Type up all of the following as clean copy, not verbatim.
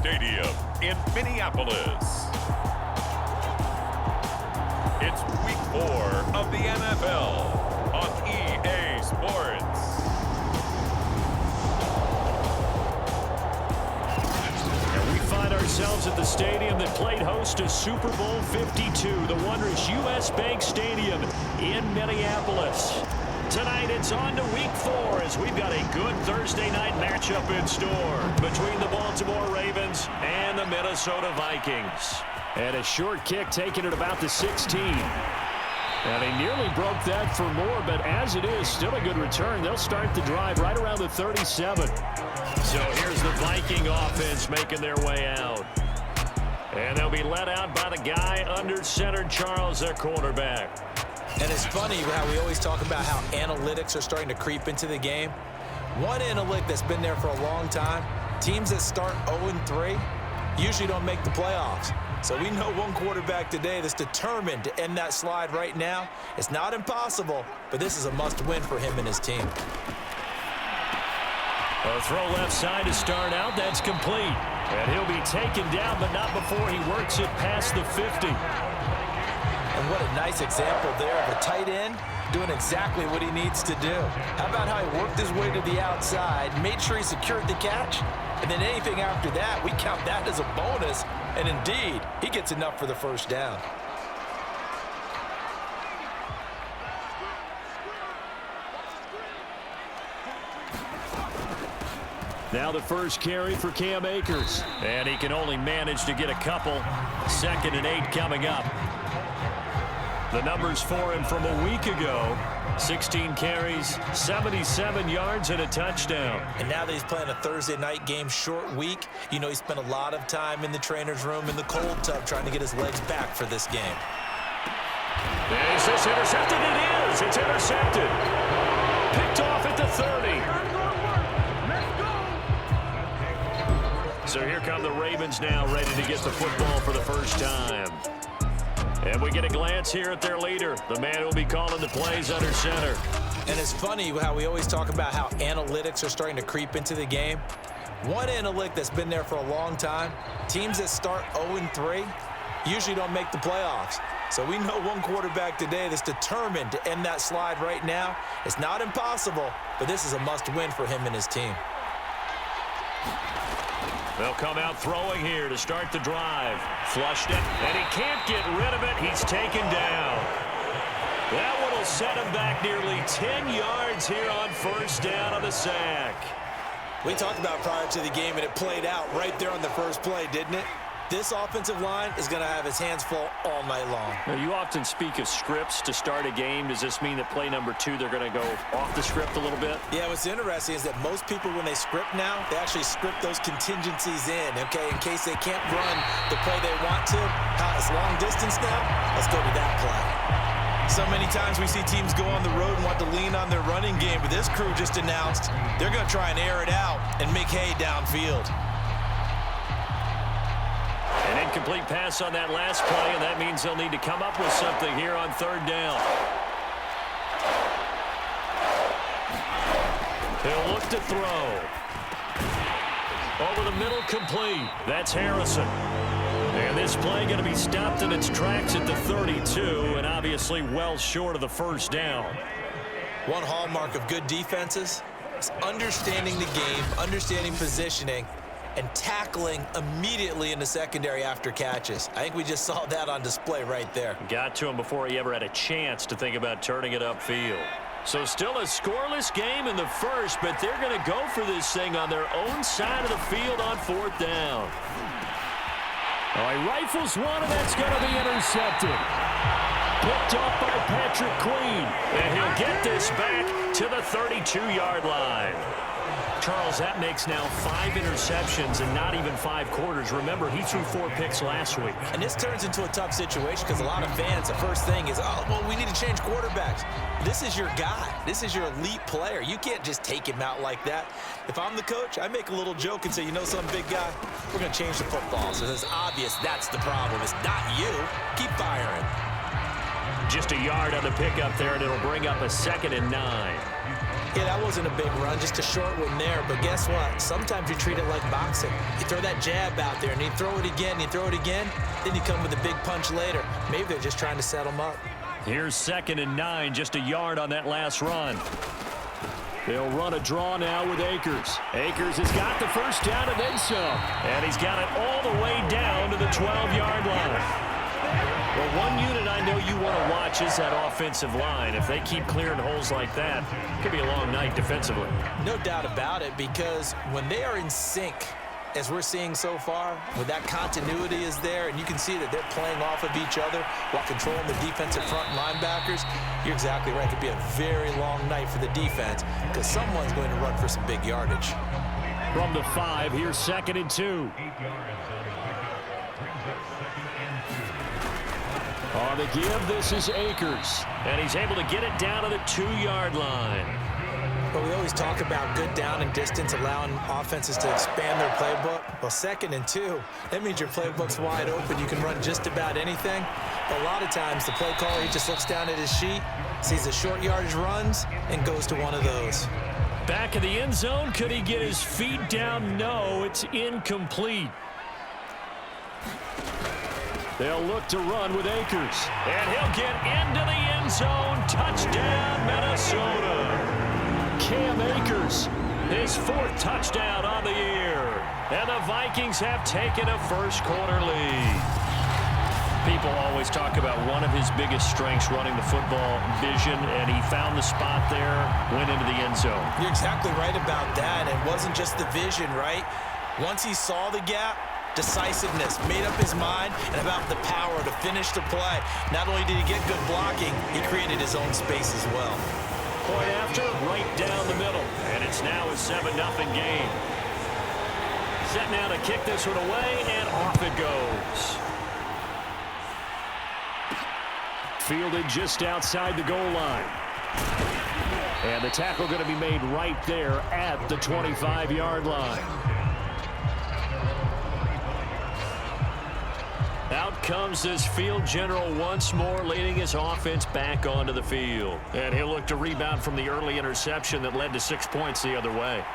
Stadium in Minneapolis. It's week 4 of the NFL on EA Sports. And we find ourselves at the stadium that played host to Super Bowl 52, the wondrous U.S. Bank Stadium in Minneapolis. Tonight, it's on to week 4 as we've got a good Thursday night matchup in store between the Baltimore Ravens and the Minnesota Vikings. And a short kick taken at about the 16. And he nearly broke that for more, but as it is, still a good return. They'll start the drive right around the 37. So here's the Viking offense making their way out. And they'll be led out by the guy under center, Charles, their quarterback. And it's funny how we always talk about how analytics are starting to creep into the game. One analytic that's been there for a long time, teams that start 0-3 usually don't make the playoffs. So we know one quarterback today that's determined to end that slide right now. It's not impossible, but this is a must-win for him and his team. A throw left side to start out. That's complete. And he'll be taken down, but not before he works it past the 50. And what a nice example there of a tight end doing exactly what he needs to do. How about how he worked his way to the outside, made sure he secured the catch, and then anything after that, we count that as a bonus. And indeed, he gets enough for the first down. Now the first carry for Cam Akers. And he can only manage to get a couple. 2nd and 8 coming up. The numbers for him from a week ago. 16 carries, 77 yards, and a touchdown. And now that he's playing a Thursday night game, short week, you know he spent a lot of time in the trainer's room in the cold tub trying to get his legs back for this game. Is this intercepted? It is. It's intercepted. Picked off at the 30. So here come the Ravens now, ready to get the football for the first time. And we get a glance here at their leader, the man who will be calling the plays under center. And it's funny how we always talk about how analytics are starting to creep into the game. One analytic that's been there for a long time, teams that start 0-3 usually don't make the playoffs. So we know one quarterback today that's determined to end that slide right now. It's not impossible, but this is a must-win for him and his team. They'll come out throwing here to start the drive. Flushed it, and he can't get rid of it. He's taken down. That one will set him back nearly 10 yards here on first down on the sack. We talked about prior to the game, and it played out right there on the first play, didn't it? This offensive line is going to have his hands full all night long. Now, you often speak of scripts to start a game. Does this mean that play number 2, they're going to go off the script a little bit? Yeah, what's interesting is that most people, when they script now, they actually script those contingencies in, okay, in case they can't run the play they want to. How it's long distance now? Let's go to that play. So many times we see teams go on the road and want to lean on their running game, but this crew just announced they're going to try and air it out and make hay downfield. An incomplete pass on that last play, and that means they'll need to come up with something here on 3rd down. He'll look to throw. Over the middle, complete. That's Harrison. And this play going to be stopped in its tracks at the 32, and obviously well short of the first down. One hallmark of good defenses is understanding the game, understanding positioning, and tackling immediately in the secondary after catches. I think we just saw that on display right there. Got to him before he ever had a chance to think about turning it upfield. So still a scoreless game in the first, but they're going to go for this thing on their own side of the field on 4th down. Oh, he rifles one, and that's going to be intercepted. Picked off by Patrick Queen, and he'll get this back to the 32-yard line. Charles, that makes now 5 interceptions and not even 5 quarters. Remember, he threw 4 picks last week. And this turns into a tough situation because a lot of fans, the first thing is, oh, well, we need to change quarterbacks. This is your guy. This is your elite player. You can't just take him out like that. If I'm the coach, I make a little joke and say, you know some big guy, we're going to change the football. So it's obvious that's the problem. It's not you. Keep firing. Just a yard on the pickup there, and it'll bring up a 2nd and 9. Yeah, that wasn't a big run, just a short one there. But guess what? Sometimes you treat it like boxing. You throw that jab out there, and you throw it again, then you come with a big punch later. Maybe they're just trying to set them up. Here's 2nd and 9, just a yard on that last run. They'll run a draw now with Akers. Akers has got the first down and then some. And he's got it all the way down to the 12-yard line. Well, one unit I know you want to watch is that offensive line. If they keep clearing holes like that, it could be a long night defensively. No doubt about it, because when they are in sync, as we're seeing so far, when that continuity is there, and you can see that they're playing off of each other while controlling the defensive front linebackers, you're exactly right. It could be a very long night for the defense because someone's going to run for some big yardage. From the 5, here's 2nd and 2. On the give, this is Akers. And he's able to get it down to the 2-yard line. But we always talk about good down and distance, allowing offenses to expand their playbook. Well, 2nd and 2, that means your playbook's wide open. You can run just about anything. But a lot of times, the play caller, he just looks down at his sheet, sees the short yardage runs, and goes to one of those. Back of the end zone, could he get his feet down? No, it's incomplete. They'll look to run with Akers. And he'll get into the end zone. Touchdown, Minnesota. Cam Akers, his 4th touchdown on the year. And the Vikings have taken a first-quarter lead. People always talk about one of his biggest strengths running the football, vision, and he found the spot there, went into the end zone. You're exactly right about that. It wasn't just the vision, right? Once he saw the gap, decisiveness, made up his mind, and about the power to finish the play. Not only did he get good blocking, he created his own space as well. Point after, right down the middle. And it's now a 7-0 game. Set now to kick this one away, and off it goes. Fielded just outside the goal line. And the tackle going to be made right there at the 25-yard line. Out comes this field general once more, leading his offense back onto the field. And he'll look to rebound from the early interception that led to 6 points the other way.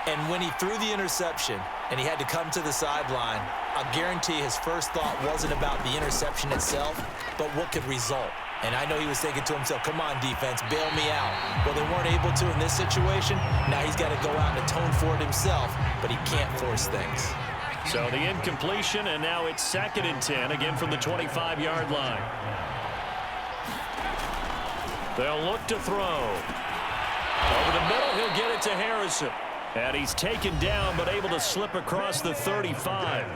And when he threw the interception and he had to come to the sideline, I'll guarantee his first thought wasn't about the interception itself, but what could result. And I know he was thinking to himself, come on, defense, bail me out. Well, they weren't able to in this situation. Now he's got to go out and atone for it himself, but he can't force things. So the incompletion, and now it's 2nd and 10, again from the 25-yard line. They'll look to throw. Over the middle, he'll get it to Harrison. And he's taken down, but able to slip across the 35.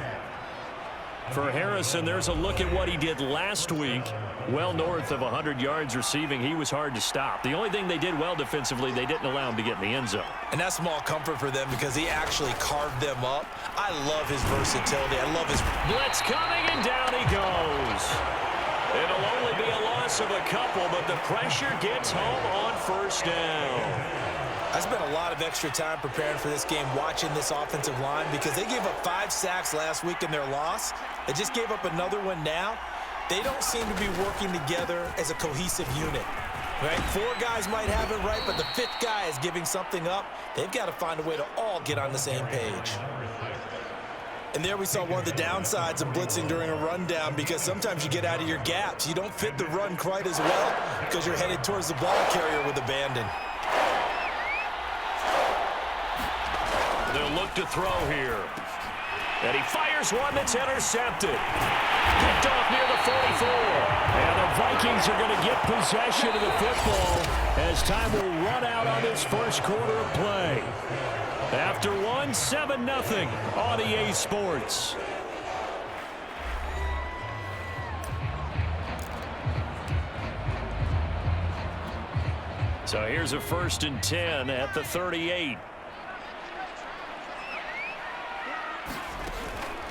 For Harrison, there's a look at what he did last week. Well north of 100 yards receiving. He was hard to stop. The only thing they did well defensively, they didn't allow him to get in the end zone. And that's small comfort for them because he actually carved them up. I love his versatility. I love his... Blitz coming, and down he goes. It'll only be a loss of a couple, but the pressure gets home on first down. I spent a lot of extra time preparing for this game, watching this offensive line, because they gave up 5 sacks last week in their loss. They just gave up another one now. They don't seem to be working together as a cohesive unit. Right? 4 guys might have it right, but the 5th guy is giving something up. They've got to find a way to all get on the same page. And there we saw one of the downsides of blitzing during a rundown, because sometimes you get out of your gaps. You don't fit the run quite as well because you're headed towards the ball carrier with abandon. They'll look to throw here. And he fires one that's intercepted. Picked off near the 44. And the Vikings are going to get possession of the football as time will run out on this first quarter of play. After 7-0 on EA Sports. So here's a 1st and 10 at the 38.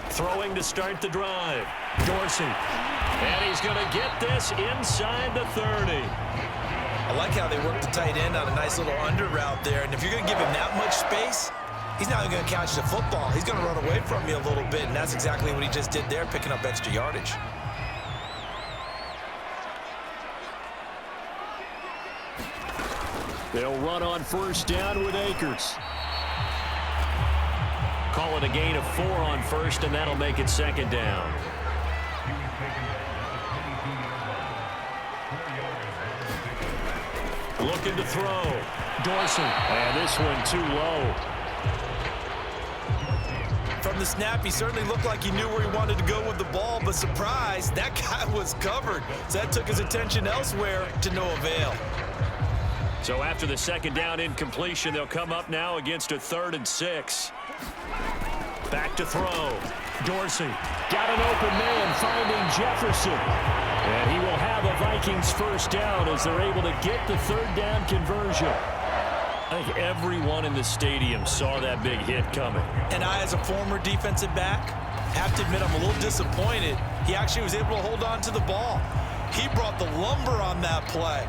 Throwing to start the drive. Dorsey. And he's going to get this inside the 30. I like how they work the tight end on a nice little under route there. And if you're going to give him that much space, he's not even going to catch the football. He's going to run away from you a little bit, and that's exactly what he just did there, picking up extra yardage. They'll run on first down with Akers. Call it a gain of 4 on first, and that'll make it second down. Looking to throw. Dorsey. And this one too low. From the snap, he certainly looked like he knew where he wanted to go with the ball, but surprise, that guy was covered. So that took his attention elsewhere to no avail. So after the second down incompletion, they'll come up now against a 3rd and 6. Back to throw. Dorsey got an open man, finding Jefferson. And he will have a Vikings first down as they're able to get the 3rd down conversion. I think everyone in the stadium saw that big hit coming. And I, as a former defensive back, have to admit I'm a little disappointed. He actually was able to hold on to the ball. He brought the lumber on that play.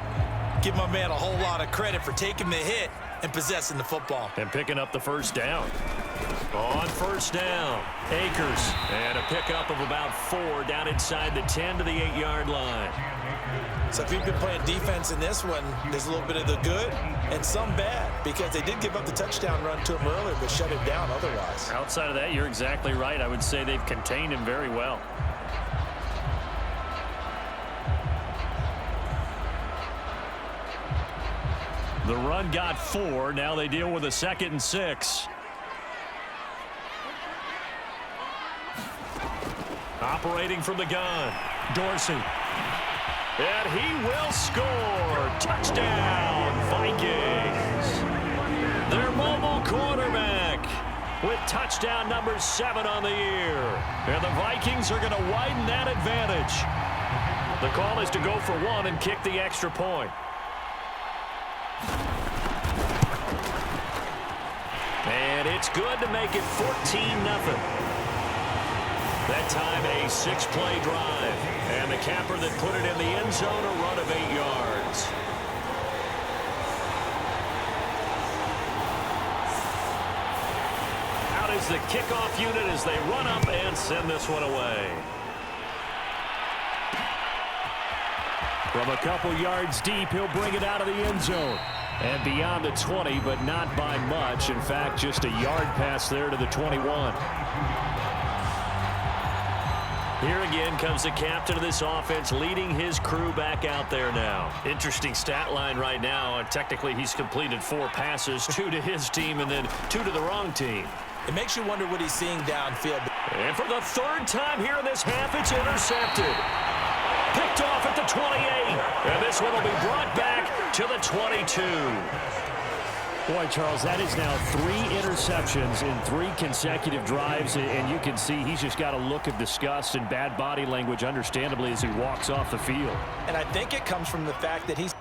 Give my man a whole lot of credit for taking the hit and possessing the football. And picking up the first down. On first down, Akers. And a pickup of about 4 down inside the 10 to the 8-yard line. So if you've been playing defense in this one, there's a little bit of the good and some bad, because they did give up the touchdown run to him earlier, but shut it down otherwise. Outside of that, you're exactly right. I would say they've contained him very well. The run got 4. Now they deal with a 2nd and 6. Operating from the gun, Dorsey. And he will score. Touchdown, Vikings. Their mobile quarterback with touchdown number 7 on the year. And the Vikings are going to widen that advantage. The call is to go for 1 and kick the extra point. And it's good to make it 14-0. That time a 6-play drive. And the capper that put it in the end zone, a run of 8 yards. Out is the kickoff unit as they run up and send this one away. From a couple yards deep, he'll bring it out of the end zone. And beyond the 20, but not by much. In fact, just a yard pass there to the 21. Here again comes the captain of this offense, leading his crew back out there now. Interesting stat line right now. Technically, he's completed 4 passes, 2 to his team and then 2 to the wrong team. It makes you wonder what he's seeing downfield. And for the 3rd time here in this half, it's intercepted. Picked off at the 28. And this one will be brought back to the 22. Boy, Charles, that is now 3 interceptions in 3 consecutive drives, and you can see he's just got a look of disgust and bad body language, understandably, as he walks off the field. And I think it comes from the fact that he's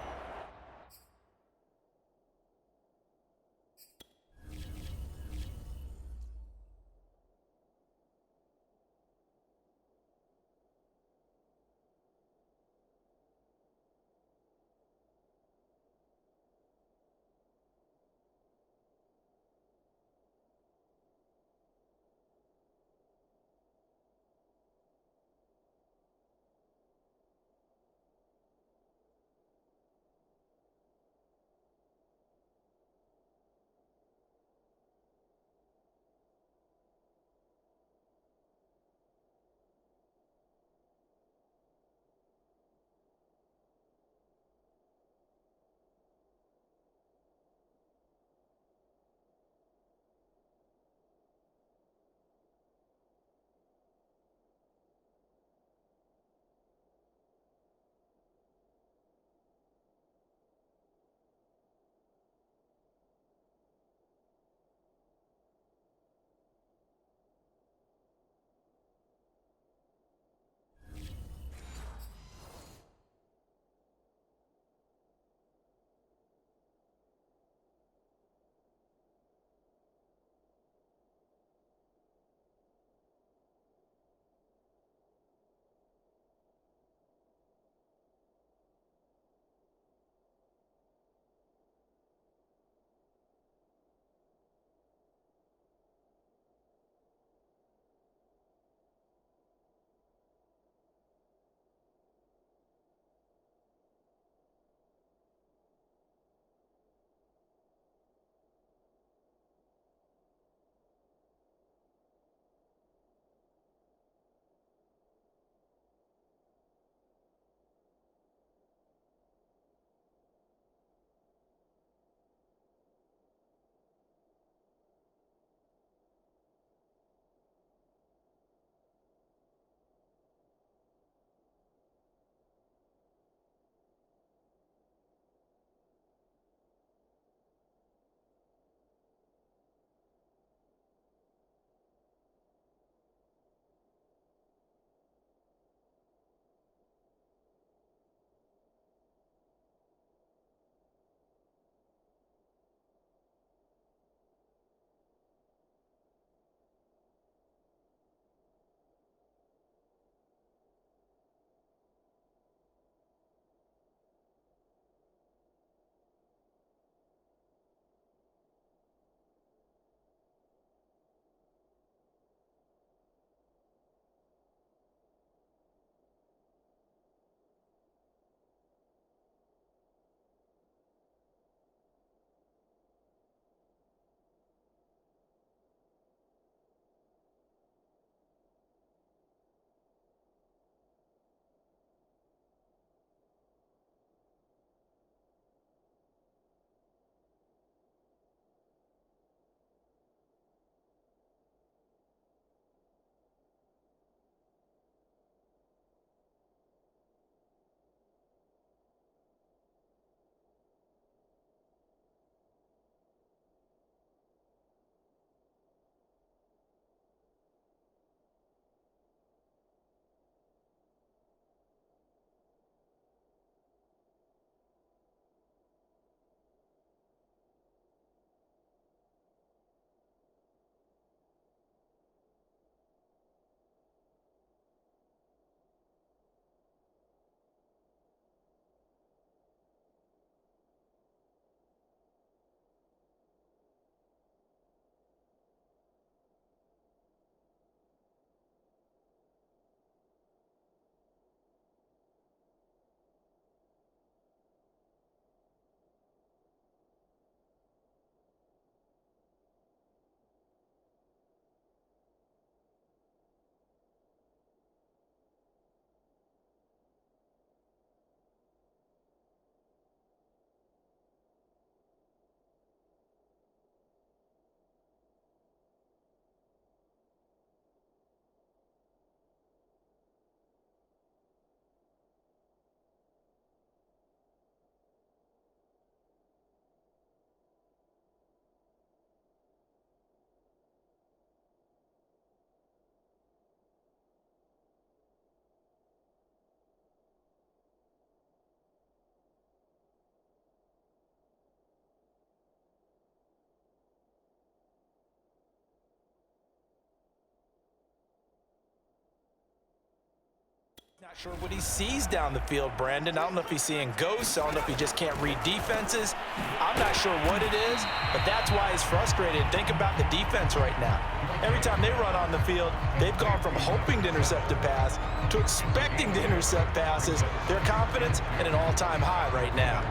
Not sure what he sees down the field, Brandon. I don't know if he's seeing ghosts. I don't know if he just can't read defenses. I'm not sure what it is, but that's why he's frustrated. Think about the defense right now. Every time they run on the field, they've gone from hoping to intercept a pass to expecting to intercept passes. Their confidence at an all-time high right now.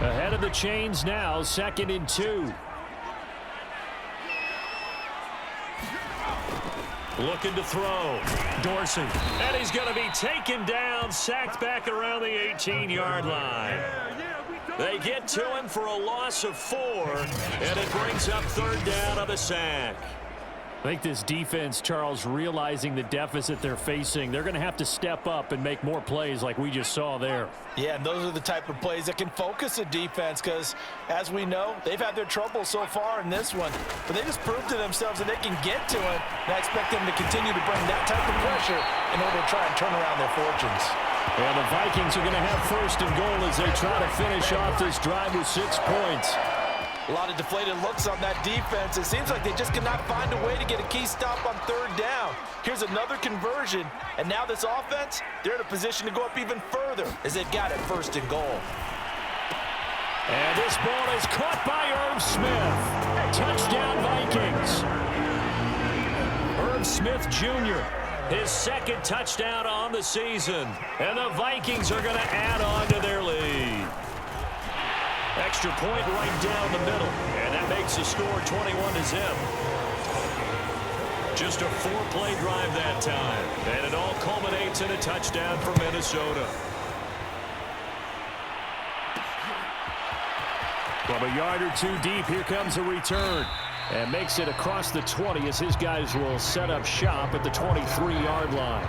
Ahead of the chains now, 2nd and 2. Looking to throw. Dorsey. And he's going to be taken down, sacked back around the 18-yard line. They get to him for a loss of 4, and it brings up 3rd down on the sack. I think this defense, Charles, realizing the deficit they're facing, they're going to have to step up and make more plays like we just saw there. Yeah, and those are the type of plays that can focus a defense because, as we know, they've had their trouble so far in this one. But they just proved to themselves that they can get to it, and I expect them to continue to bring that type of pressure in order to try and turn around their fortunes. And the Vikings are going to have 1st and goal as they try to finish off this drive with 6 points. A lot of deflated looks on that defense. It seems like they just cannot find a way to get a key stop on 3rd down. Here's another conversion, and now this offense, they're in a position to go up even further as they've got it 1st and goal. And this ball is caught by Irv Smith. Touchdown, Vikings. Irv Smith Jr., his 2nd touchdown on the season. And the Vikings are going to add on to their lead. Extra point right down the middle, and that makes the score 21-0. Just a 4-play drive that time, and it all culminates in a touchdown for Minnesota. From a yard or 2 deep, here comes a return, and makes it across the 20 as his guys will set up shop at the 23-yard line.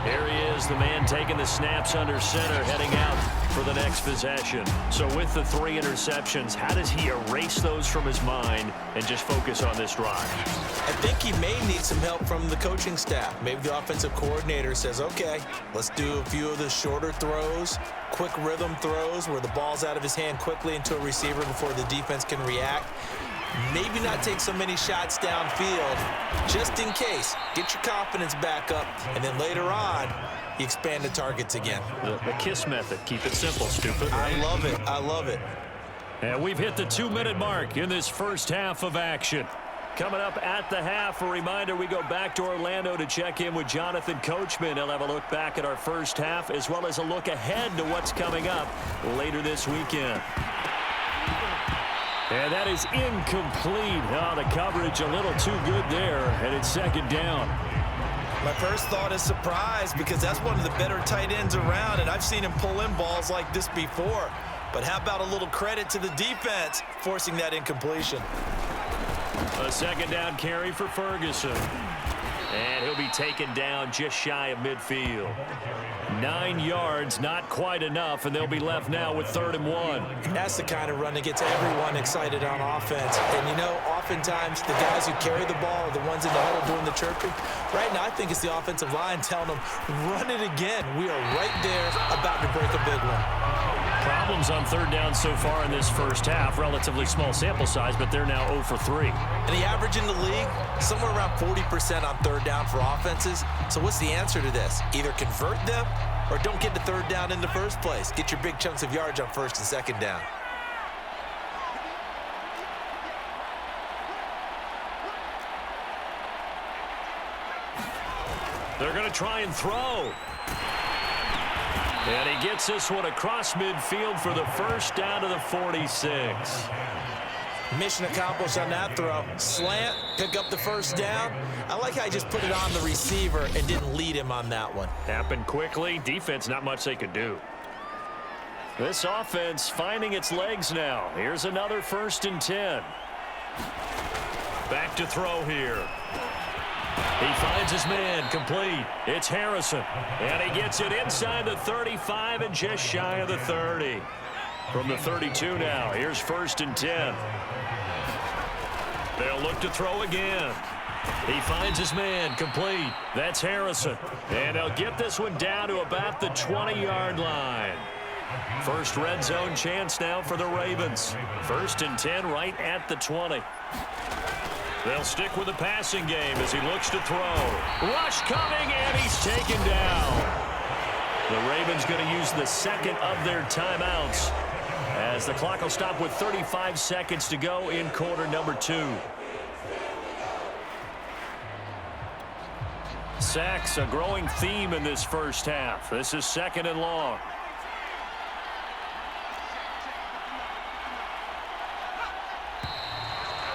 Here he is, the man taking the snaps under center, heading out for the next possession. So with the 3 interceptions, how does he erase those from his mind and just focus on this drive? I think he may need some help from the coaching staff. Maybe the offensive coordinator says, okay, let's do a few of the shorter throws, quick rhythm throws where the ball's out of his hand quickly into a receiver before the defense can react. Maybe not take so many shots downfield, just in case. Get your confidence back up, and then later on, you expand the targets again. The KISS method. Keep it simple, stupid. I love it. I love it. And we've hit the 2-minute mark in this first half of action. Coming up at the half, a reminder, we go back to Orlando to check in with Jonathan Coachman. He'll have a look back at our first half, as well as a look ahead to what's coming up later this weekend. And that is incomplete. Oh, the coverage a little too good there, and it's 2nd down. My first thought is surprise because that's one of the better tight ends around, and I've seen him pull in balls like this before. But how about a little credit to the defense forcing that incompletion? A 2nd down carry for Ferguson. And he'll be taken down just shy of midfield. 9 yards, not quite enough, and they'll be left now with 3rd and 1. That's the kind of run that gets everyone excited on offense. And, you know, oftentimes the guys who carry the ball are the ones in the huddle doing the chirping. Right now, I think it's the offensive line telling them, run it again. We are right there about to break a big one. Problems on 3rd down so far in this first half. Relatively small sample size, but they're now 0 for 3. And the average in the league, somewhere around 40% on 3rd down for offenses. So what's the answer to this? Either convert them or don't get to 3rd down in the first place. Get your big chunks of yards on 1st and 2nd down. They're going to try and throw. And he gets this one across midfield for the 1st down to the 46. Mission accomplished on that throw. Slant, pick up the 1st down. I like how he just put it on the receiver and didn't lead him on that one. Happened quickly. Defense, not much they could do. This offense finding its legs now. Here's another 1st and 10. Back to throw here. He finds his man, complete. It's Harrison, and he gets it inside the 35 and just shy of the 30. From the 32 now, here's 1st and 10. They'll look to throw again. He finds his man, complete. That's Harrison, and they'll get this one down to about the 20-yard line. First red zone chance now for the Ravens. 1st and 10 right at the 20. They'll stick with the passing game as he looks to throw. Rush coming, and he's taken down. The Ravens going to use the second of their timeouts as the clock will stop with 35 seconds to go in quarter number 2. Sacks, a growing theme in this first half. This is 2nd and long.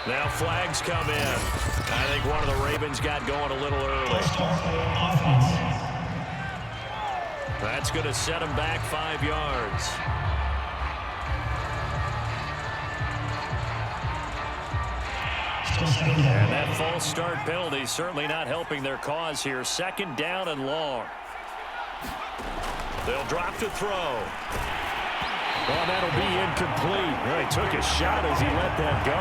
Now flags come in. I think one of the Ravens got going a little early. That's going to set him back 5 yards. And that false start penalty certainly not helping their cause here. 2nd down and long. They'll drop to throw. Well, that'll be incomplete. Well, he took a shot as he let that go.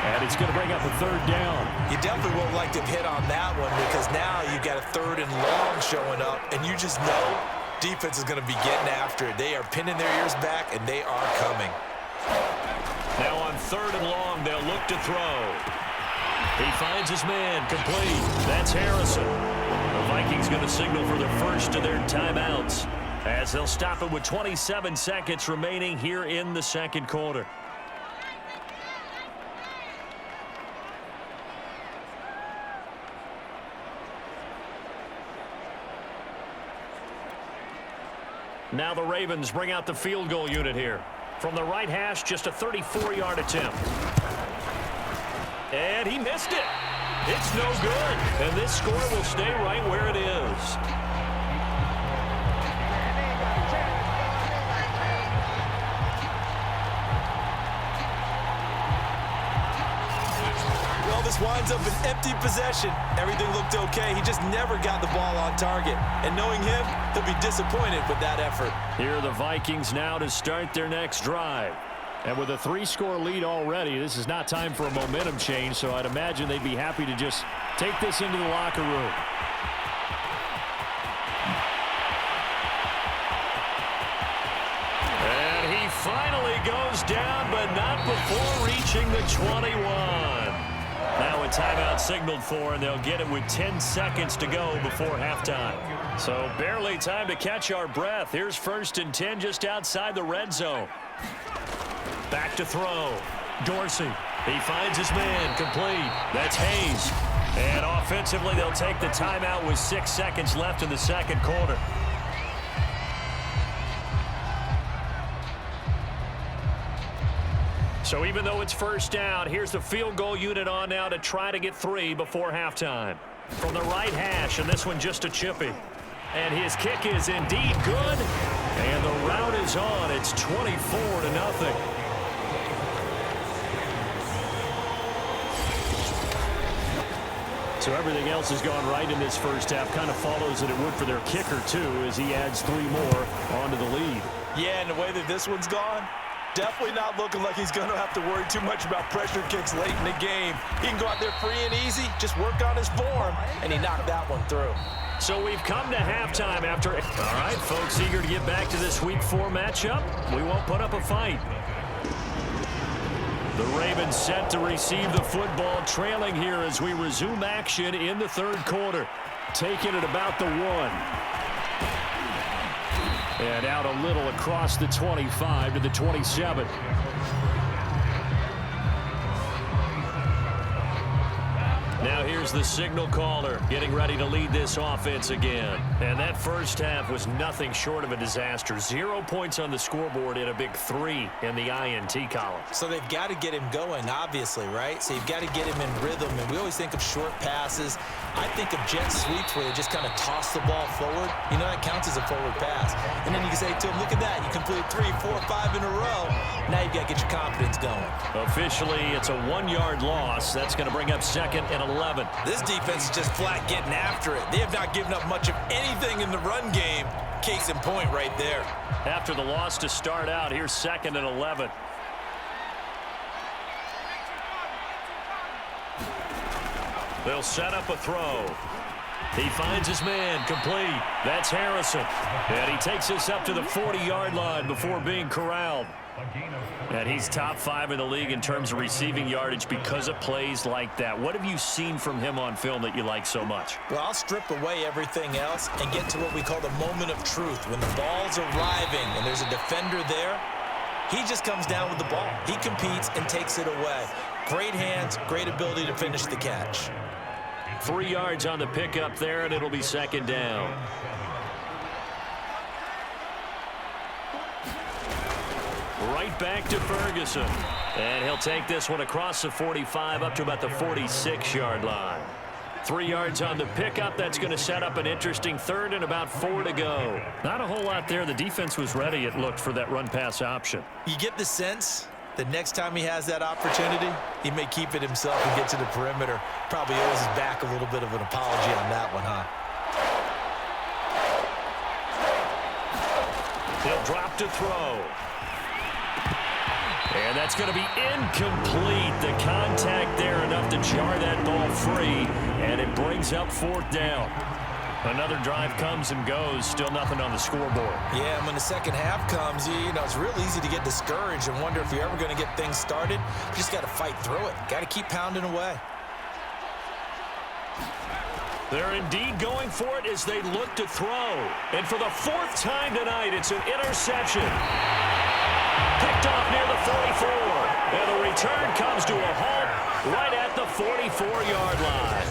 And it's going to bring up a 3rd down. You definitely won't like to hit on that one because now you've got a 3rd and long showing up, and you just know defense is going to be getting after it. They are pinning their ears back, and they are coming. Now on 3rd and long, they'll look to throw. He finds his man, complete. That's Harrison. The Vikings going to signal for the first of their timeouts as they'll stop it with 27 seconds remaining here in the 2nd quarter. Now the Ravens bring out the field goal unit here. From the right hash, just a 34-yard attempt. And he missed it. It's no good. And this score will stay right where it is. Well, this winds up an empty possession. Everything looked okay. He just never got the ball on target. And knowing him, he'll be disappointed with that effort. Here are the Vikings now to start their next drive. And with a 3-score lead already, this is not time for a momentum change, so I'd imagine they'd be happy to just take this into the locker room. And he finally goes down, but not before reaching the 21. Now a timeout signaled for, and they'll get it with 10 seconds to go before halftime. So barely time to catch our breath. Here's 1st and 10 just outside the red zone. Back to throw. Dorsey. He finds his man. Complete. That's Hayes. And offensively, they'll take the timeout with 6 seconds left in the 2nd quarter. So even though it's 1st down, here's the field goal unit on now to try to get 3 before halftime. From the right hash, and this one just a chippy. And his kick is indeed good. And the route is on. It's 24-0. So everything else has gone right in this first half. Kind of follows that it would for their kicker, too, as he adds 3 more onto the lead. Yeah, and the way that this one's gone, definitely not looking like he's going to have to worry too much about pressure kicks late in the game. He can go out there free and easy, just work on his form, and he knocked that one through. So we've come to halftime after... All right, folks, eager to get back to this Week 4 matchup. We won't put up a fight. The Ravens set to receive the football, trailing here as we resume action in the 3rd quarter. Taking it about the 1. And out a little across the 25 to the 27. Now here's the signal caller getting ready to lead this offense again. And that first half was nothing short of a disaster. 0 points on the scoreboard and a big 3 in the INT column. So they've got to get him going, obviously, right? So you've got to get him in rhythm. And we always think of short passes. I think of jet sweeps where they just kind of toss the ball forward. You know, that counts as a forward pass. And then you can say to him, look at that. You completed 3, 4, 5 in a row. Now you've got to get your confidence going. Officially, it's a 1-yard loss. That's going to bring up 2nd and 11. This defense is just flat getting after it. They have not given up much of anything in the run game. Case in point right there. After the loss to start out, here's 2nd and 11. They'll set up a throw. He finds his man, complete. That's Harrison. And he takes us up to the 40-yard line before being corralled. And he's top 5 in the league in terms of receiving yardage because of plays like that. What have you seen from him on film that you like so much? Well, I'll strip away everything else and get to what we call the moment of truth. When the ball's arriving and there's a defender there, he just comes down with the ball. He competes and takes it away. Great hands, great ability to finish the catch. 3 yards on the pickup there, and it'll be second down. Right back to Ferguson. And he'll take this one across the 45 up to about the 46-yard line. 3 yards on the pickup. That's going to set up an interesting third and about 4 to go. Not a whole lot there. The defense was ready, it looked, for that run-pass option. You get the sense that next time he has that opportunity, he may keep it himself and get to the perimeter. Probably owes his back a little bit of an apology on that one, huh? He'll drop to throw. And that's going to be incomplete. The contact there enough to jar that ball free, and it brings up 4th down. Another drive comes and goes, still nothing on the scoreboard. Yeah, and when the second half comes, you know, it's real easy to get discouraged and wonder if you're ever going to get things started. You just got to fight through it. Got to keep pounding away. They're indeed going for it as they look to throw. And for the 4th time tonight, it's an interception. Picked off near the 44. And the return comes to a halt right at the 44-yard line.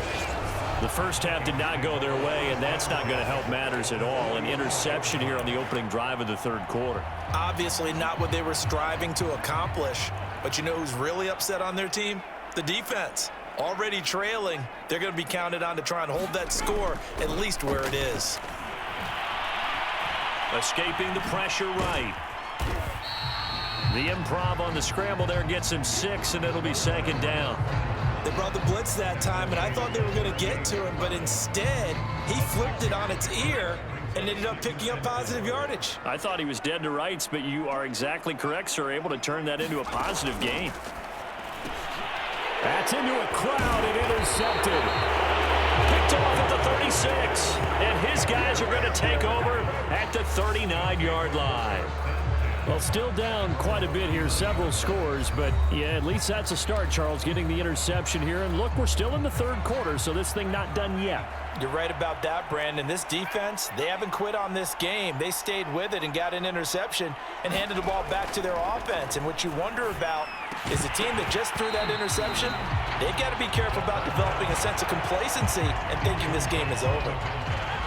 The first half did not go their way, and that's not going to help matters at all. An interception here on the opening drive of the 3rd quarter. Obviously not what they were striving to accomplish. But you know who's really upset on their team? The defense. Already trailing, they're going to be counted on to try and hold that score at least where it is. Escaping the pressure right. The improv on the scramble there gets him 6, and it'll be second down. They brought the blitz that time, and I thought they were going to get to him, but instead, he flipped it on its ear and ended up picking up positive yardage. I thought he was dead to rights, but you are exactly correct, sir, able to turn that into a positive gain. That's into a crowd and intercepted. Picked off at the 36, and his guys are going to take over at the 39-yard line. Well, still down quite a bit here, several scores, but yeah, at least that's a start, Charles, getting the interception here. And look, we're still in the 3rd quarter, so this thing not done yet. You're right about that, Brandon. This defense, they haven't quit on this game. They stayed with it and got an interception and handed the ball back to their offense. And what you wonder about is a team that just threw that interception, they've got to be careful about developing a sense of complacency and thinking this game is over.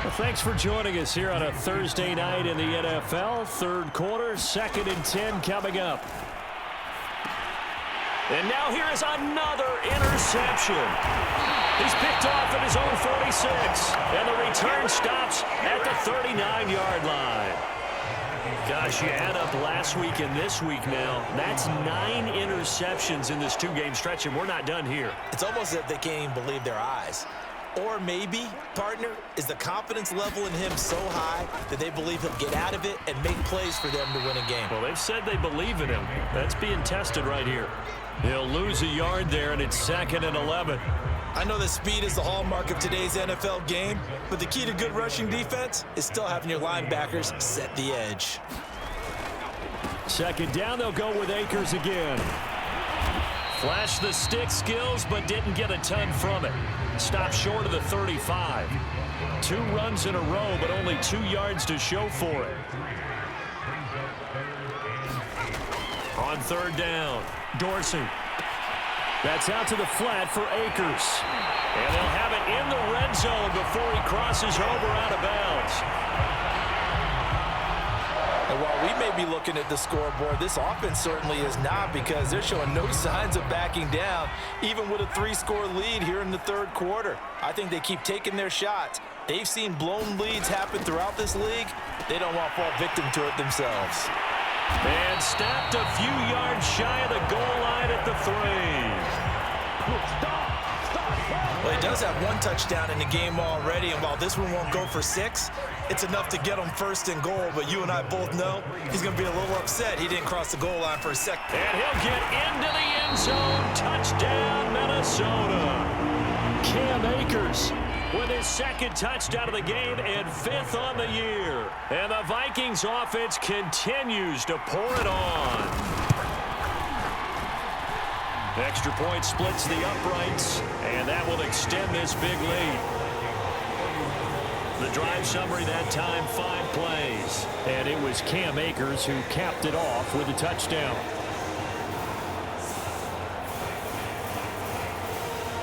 Well, thanks for joining us here on a Thursday night in the NFL. 3rd quarter, 2nd and 10 coming up. And now here is another interception. He's picked off at his own 46, and the return stops at the 39-yard line. Gosh, you add up last week and this week now. That's 9 interceptions in this 2-game stretch, and we're not done here. It's almost as if they can't even believe their eyes. Or maybe, partner, is the confidence level in him so high that they believe he'll get out of it and make plays for them to win a game. Well, they've said they believe in him. That's being tested right here. He'll lose a yard there, and it's 2nd and 11. I know that speed is the hallmark of today's NFL game, but the key to good rushing defense is still having your linebackers set the edge. 2nd down, they'll go with Akers again. Flashed the stick skills, but didn't get a ton from it. Stopped short of the 35. 2 runs in a row, but only 2 yards to show for it. On 3rd down, Dorsey. That's out to the flat for Akers. And they'll have it in the red zone before he crosses over out of bounds. And while we may be looking at the scoreboard, this offense certainly is not, because they're showing no signs of backing down, even with a 3-score lead here in the 3rd quarter. I think they keep taking their shots. They've seen blown leads happen throughout this league. They don't want to fall victim to it themselves. And stopped a few yards shy of the goal line at the 3. Well, he does have 1 touchdown in the game already, and while this one won't go for 6, it's enough to get him 1st and goal. But you and I both know he's going to be a little upset he didn't cross the goal line for a second. And he'll get into the end zone. Touchdown, Minnesota. Cam Akers with his second touchdown of the game and 5th on the year. And the Vikings offense continues to pour it on. Extra point splits the uprights, and that will extend this big lead. The drive summary that time, 5 plays. And it was Cam Akers who capped it off with a touchdown.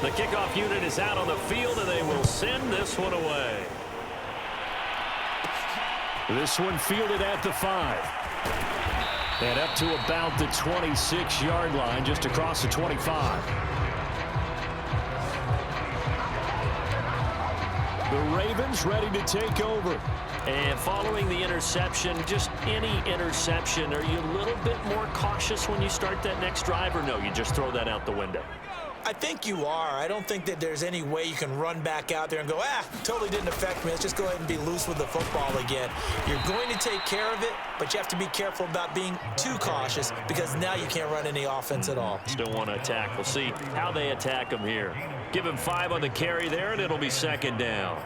The kickoff unit is out on the field, and they will send this one away. This one fielded at the 5. And up to about the 26-yard line, just across the 25. The Ravens ready to take over. And following the interception, just any interception, are you a little bit more cautious when you start that next drive, or no, you just throw that out the window? I think you are. I don't think that there's any way you can run back out there and go, totally didn't affect me. Let's just go ahead and be loose with the football again. You're going to take care of it, but you have to be careful about being too cautious because now you can't run any offense at all. Still want to attack. We'll see how they attack him here. Give him 5 on the carry there, and it'll be 2nd down.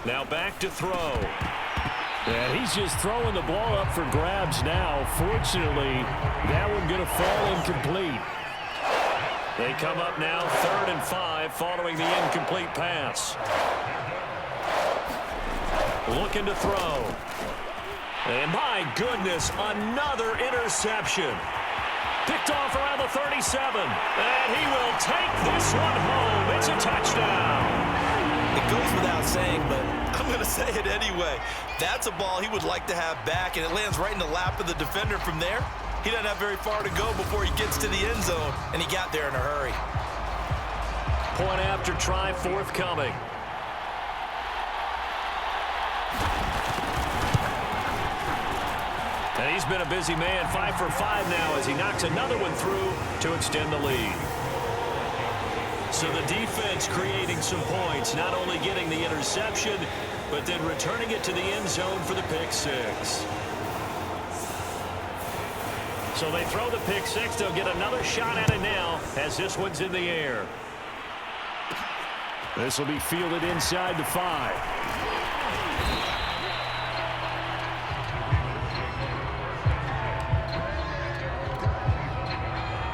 Now back to throw. And he's just throwing the ball up for grabs now. Fortunately, that one going to fall incomplete. They come up now 3rd and 5 following the incomplete pass. Looking to throw. And my goodness, another interception. Picked off around the 37. And he will take this one home. It's a touchdown. It goes without saying, but I'm going to say it anyway. That's a ball he would like to have back, and it lands right in the lap of the defender from there. He doesn't have very far to go before he gets to the end zone, and he got there in a hurry. Point after try forthcoming. And he's been a busy man, 5 for 5 now as he knocks another one through to extend the lead. So the defense creating some points, not only getting the interception, but then returning it to the end zone for the pick 6. So they throw the pick 6. They'll get another shot at it now as this one's in the air. This will be fielded inside the 5.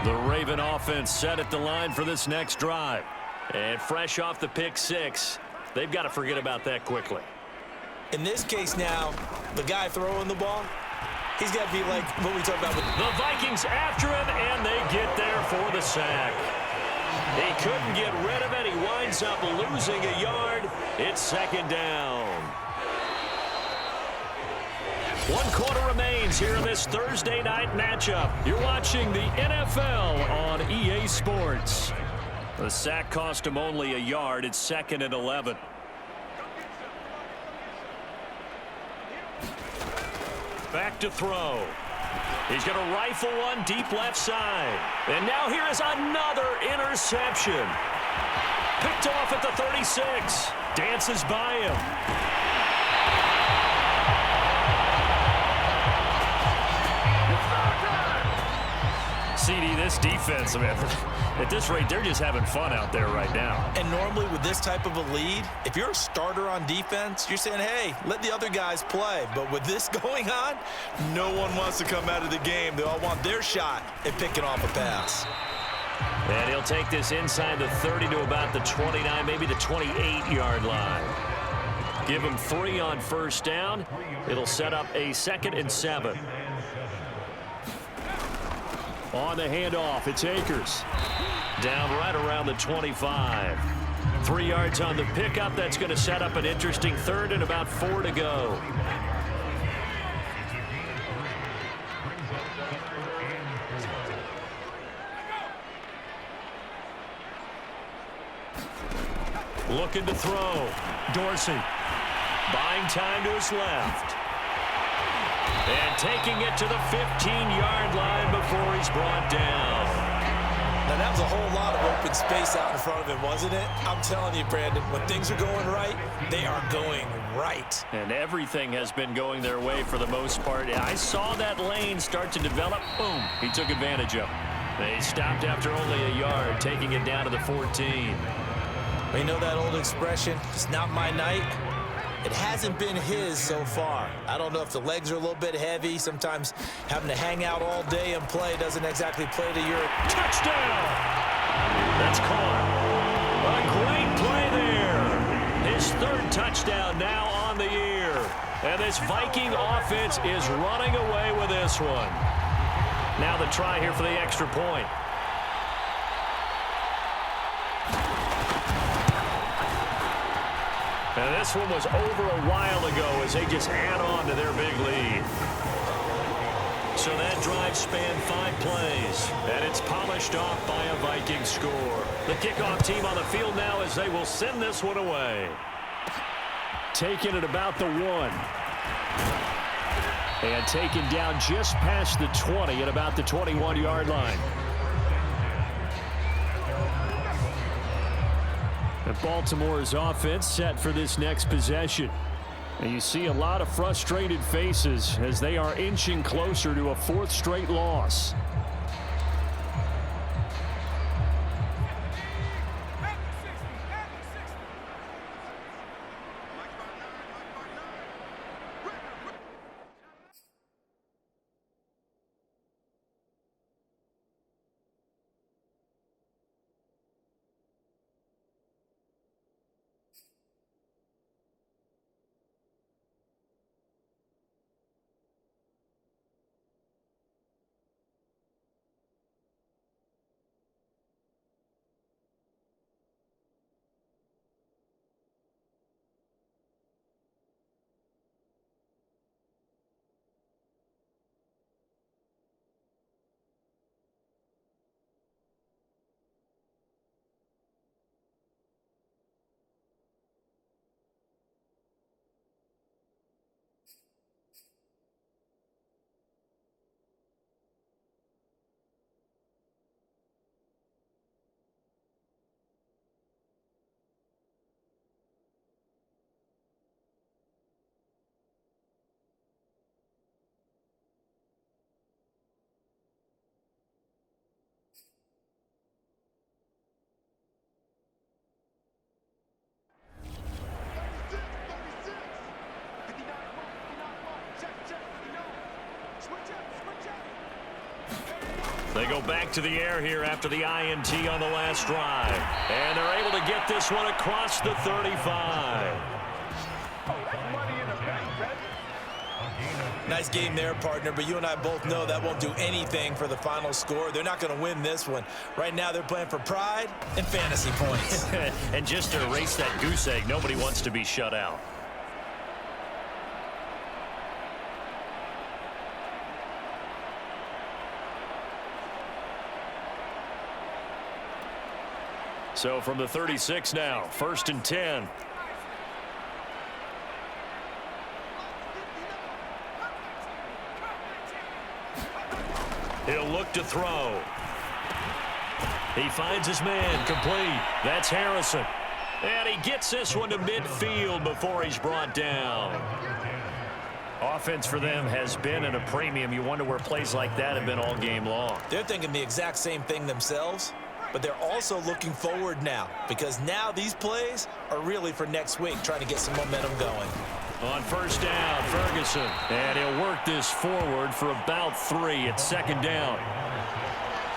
The Raven offense set at the line for this next drive. And fresh off the pick 6, they've got to forget about that quickly. In this case now, the guy throwing the ball, he's got to be like what we talked about. The Vikings after him, and they get there for the sack. He couldn't get rid of it. He winds up losing a yard. It's 2nd down. 1 quarter remains here in this Thursday night matchup. You're watching the NFL on EA Sports. The sack cost him only a yard. It's 2nd and 11. Back to throw. He's going to rifle one deep left side. And now here is another interception. Picked off at the 36. Dances by him. CD, this defense, man, at this rate, they're just having fun out there right now. And normally with this type of a lead, if you're a starter on defense, you're saying, hey, let the other guys play. But with this going on, no one wants to come out of the game. They all want their shot at picking off a pass. And he'll take this inside the 30 to about the 29, maybe the 28-yard line. Give him 3 on 1st down. It'll set up a 2nd and 7. On the handoff, it's Akers. Down right around the 25. 3 yards on the pickup. That's going to set up an interesting 3rd and about 4 to go. Looking to throw. Dorsey. Buying time to his left. And taking it to the 15-yard line before he's brought down. Now, that was a whole lot of open space out in front of him, wasn't it? I'm telling you, Brandon, when things are going right, they are going right. And everything has been going their way for the most part. I saw that lane start to develop. Boom. He took advantage of it. They stopped after only a yard, taking it down to the 14. You know that old expression, it's not my night? It hasn't been his so far. I don't know if the legs are a little bit heavy. Sometimes having to hang out all day and play doesn't exactly play to your... Touchdown! That's caught. A great play there. His third touchdown now on the year. And this Viking offense is running away with this one. Now the try here for the extra point. And this one was over a while ago as they just add on to their big lead. So that drive spanned 5 plays, and it's polished off by a Viking score. The kickoff team on the field now as they will send this one away. Taking it about the 1. And taken down just past the 20 at about the 21-yard line. And Baltimore's offense set for this next possession. And you see a lot of frustrated faces as they are inching closer to a 4th straight loss. They go back to the air here after the INT on the last drive. And they're able to get this one across the 35. Nice game there, partner, but you and I both know that won't do anything for the final score. They're not going to win this one. Right now, they're playing for pride and fantasy points. And just to erase that goose egg, nobody wants to be shut out. So from the 36 now, 1st and 10. He'll look to throw. He finds his man, complete. That's Harrison. And he gets this one to midfield before he's brought down. Offense for them has been at a premium. You wonder where plays like that have been all game long. They're thinking the exact same thing themselves, but they're also looking forward now because now these plays are really for next week, trying to get some momentum going. On 1st down, Ferguson. And he'll work this forward for about 3 at 2nd down.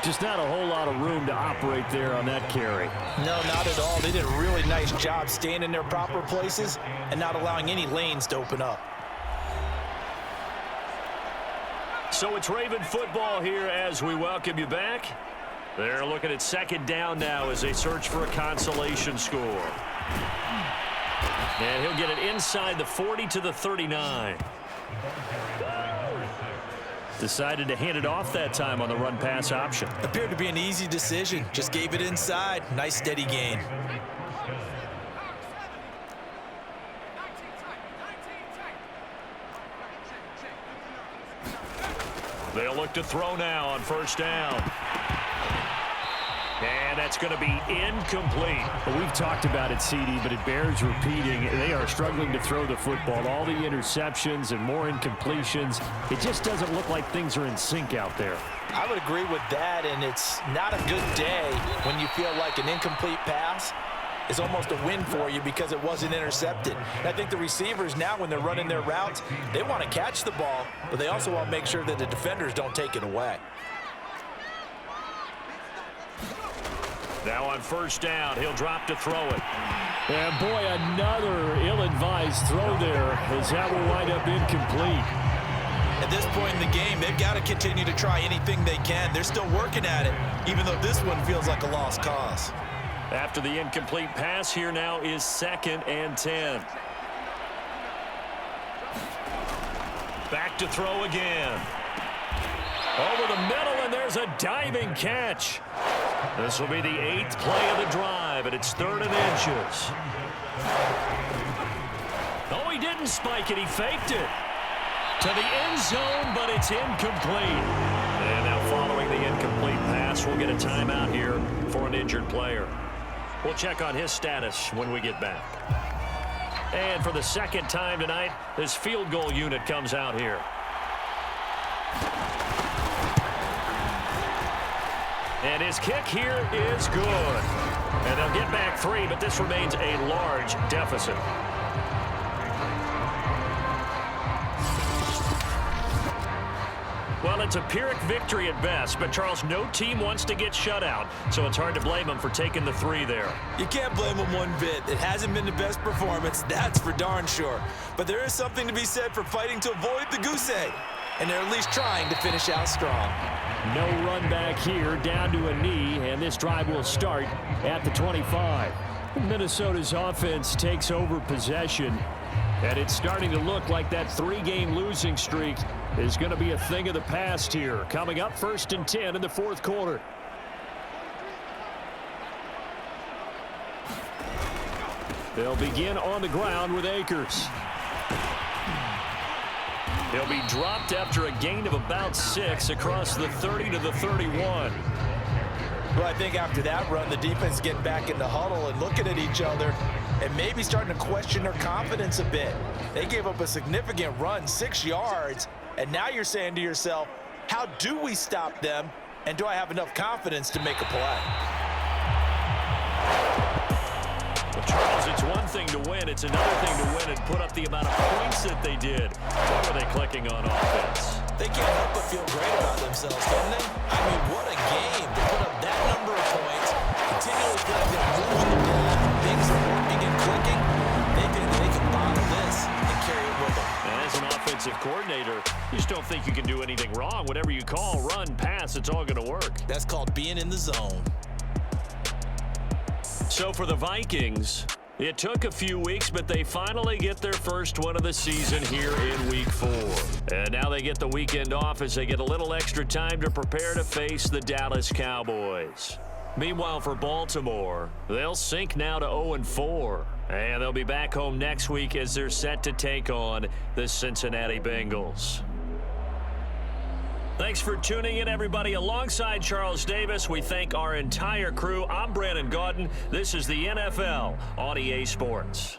Just not a whole lot of room to operate there on that carry. No, not at all. They did a really nice job staying in their proper places and not allowing any lanes to open up. So it's Raven football here as we welcome you back. They're looking at 2nd down now as they search for a consolation score. And he'll get it inside the 40 to the 39. Decided to hand it off that time on the run-pass option. Appeared to be an easy decision. Just gave it inside. Nice steady gain. They'll look to throw now on 1st down. And that's going to be incomplete. Well, we've talked about it, CD, but it bears repeating. They are struggling to throw the football. All the interceptions and more incompletions. It just doesn't look like things are in sync out there. I would agree with that, and it's not a good day when you feel like an incomplete pass is almost a win for you because it wasn't intercepted. And I think the receivers now, when they're running their routes, they want to catch the ball, but they also want to make sure that the defenders don't take it away. Now on first down, he'll drop to throw it. And boy, another ill-advised throw there as that will wind up incomplete. At this point in the game, they've got to continue to try anything they can. They're still working at it, even though this one feels like a lost cause. After the incomplete pass, here now is 2nd and 10. Back to throw again. Over the middle, and there's a diving catch. This will be the 8th play of the drive, and it's 3rd and inches. Oh, he didn't spike it. He faked it to the end zone, but it's incomplete. And now following the incomplete pass, we'll get a timeout here for an injured player. We'll check on his status when we get back. And for the 2nd time tonight, this field goal unit comes out here. And his kick here is good. And they'll get back 3, but this remains a large deficit. Well, it's a Pyrrhic victory at best, but Charles, no team wants to get shut out, so it's hard to blame them for taking the 3 there. You can't blame them one bit. It hasn't been the best performance, that's for darn sure. But there is something to be said for fighting to avoid the goose egg, and they're at least trying to finish out strong. No run back here, down to a knee, and this drive will start at the 25. Minnesota's offense takes over possession, and it's starting to look like that 3-game losing streak is going to be a thing of the past here. Coming up, 1st and 10 in the 4th quarter. They'll begin on the ground with Akers. He'll be dropped after a gain of about 6 across the 30 to the 31. Well, I think after that run, the defense getting back in the huddle and looking at each other and maybe starting to question their confidence a bit. They gave up a significant run, 6 yards, and now you're saying to yourself, how do we stop them, and do I have enough confidence to make a play? Well, Charles, it's one thing to win. It's another thing to win and put up the amount of points that they did. What are they clicking on offense? They can't help but feel great about themselves, can they? I mean, what a game to put up that number of points, continually feel like they're moving the ball, things are working and clicking. They think they can bottle this and carry it with them. And as an offensive coordinator, you just don't think you can do anything wrong. Whatever you call, run, pass, it's all going to work. That's called being in the zone. So for the Vikings, it took a few weeks, but they finally get their first one of the season here in Week 4. And now they get the weekend off as they get a little extra time to prepare to face the Dallas Cowboys. Meanwhile, for Baltimore, they'll sink now to 0-4. And they'll be back home next week as they're set to take on the Cincinnati Bengals. Thanks for tuning in, everybody. Alongside Charles Davis, we thank our entire crew. I'm Brandon Gaudin. This is the NFL on EA Sports.